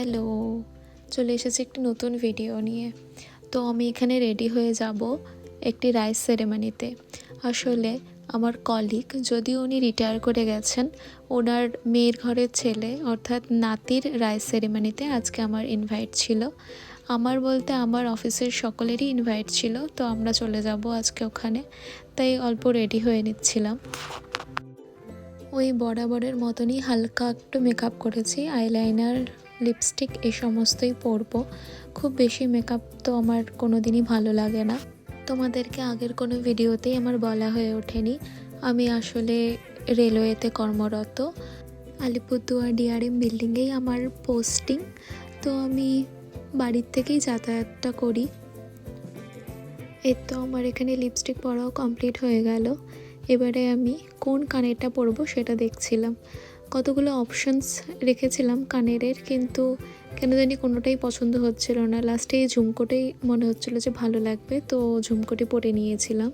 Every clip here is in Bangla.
হ্যালো, চলে এসেছি একটি নতুন ভিডিও নিয়ে। তো আমি এখানে রেডি হয়ে যাব একটি রাইস সেরেমনিতে। আসলে আমার কলিগ, যদিও উনি রিটায়ার করে গেছেন, ওনার মেয়ের ঘরের ছেলে অর্থাৎ নাতির রাইস সেরেমনিতে আজকে আমার ইনভাইট ছিল। আমার বলতে আমার অফিসের সকলেরই ইনভাইট ছিল, তো আমরা চলে যাব আজকে ওখানে। তাই অল্প রেডি হয়ে নিচ্ছিলাম। ওই বরাবরের মতনই হালকা একটু মেকআপ করেছি, আইলাইনার, লিপস্টিক এই সমস্তই পরবো। খুব বেশি মেকআপ তো আমার কোনো দিনই ভালো লাগে না। তোমাদেরকে আগের কোনো ভিডিওতেই আমার বলা হয়ে ওঠেনি, আমি আসলে রেলওয়েতে কর্মরত। আলিপুরদুয়ার ডিআরএম বিল্ডিংয়েই আমার পোস্টিং। তো আমি বাড়ির থেকেই যাতায়াতটা করি। এর তো আমার এখানে লিপস্টিক পরাও কমপ্লিট হয়ে গেল। এবারে আমি কোন কানেরটা পরবো সেটা দেখছিলাম। কতগুলো অপশানস রেখেছিলাম কানেরের, কিন্তু কেন জানি কোনোটাই পছন্দ হচ্ছিল না। লাস্টে এই ঝুমকোটাই মনে হচ্ছিলো যে ভালো লাগবে, তো ঝুমকোটি পরে নিয়েছিলাম।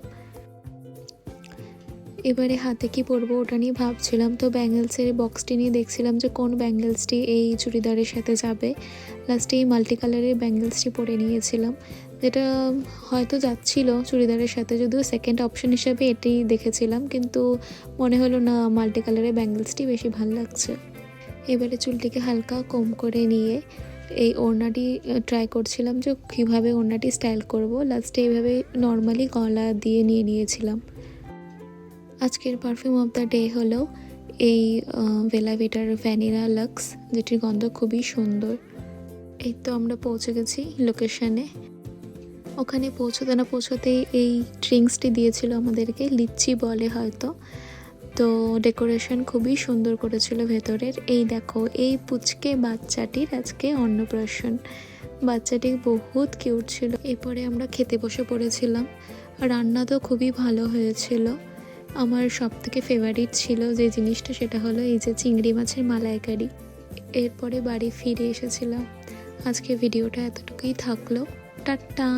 এবারে হাতে কি পরবো ওটা নিয়ে ভাবছিলাম। তো ব্যাঙ্গেলসের বক্সটি নিয়ে দেখছিলাম যে কোন ব্যাঙ্গেলসটি এই চুড়িদারের সাথে যাবে। লাস্টে এই মাল্টি কালারের ব্যাঙ্গেলসটি পরে নিয়েছিলাম, যেটা হয়তো যাচ্ছিল চুড়িদারের সাথে, যদিও সেকেন্ড অপশন হিসেবে এটাই দেখেছিলাম, কিন্তু মনে হলো না মাল্টি কালারের ব্যাঙ্গেলসটি বেশি ভালো লাগছে। এবারে চুলটিকে হালকা কম করে নিয়ে এই ওড়নাটি ট্রাই করছিলাম যে কীভাবে ওড়নাটি স্টাইল করব। লাস্টে এইভাবে নর্মালি গলা দিয়ে নিয়ে নিয়েছিলাম। আজকের পারফিউম অফ দ্য ডে হলো এই বেলা ভিটার ভ্যানিলা লাক্স, যেটির গন্ধ খুবই সুন্দর। এই তো আমরা পৌঁছে গেছি লোকেশানে। ওখানে পৌঁছতে না পৌঁছতেই এই ড্রিঙ্কসটি দিয়েছিল আমাদেরকে, লিচ্ছি বলে হয়তো। তো ডেকোরেশন খুবই সুন্দর করেছিল ভেতরের। এই দেখো, এই পুচকে বাচ্চাটির আজকে অন্নপ্রাশন। বাচ্চাটি বহুত কিউট ছিল। এরপরে আমরা খেতে বসে পড়েছিলাম। রান্না তো খুবই ভালো হয়েছিল। আমার সবথেকে ফেভারিট ছিল যে জিনিসটা, সেটা হলো এই যে চিংড়ি মাছের মালাইকারি। এরপরে বাড়ি ফিরে এসেছিলাম। আজকে ভিডিওটা এতটুকুই থাকলো। টাটা।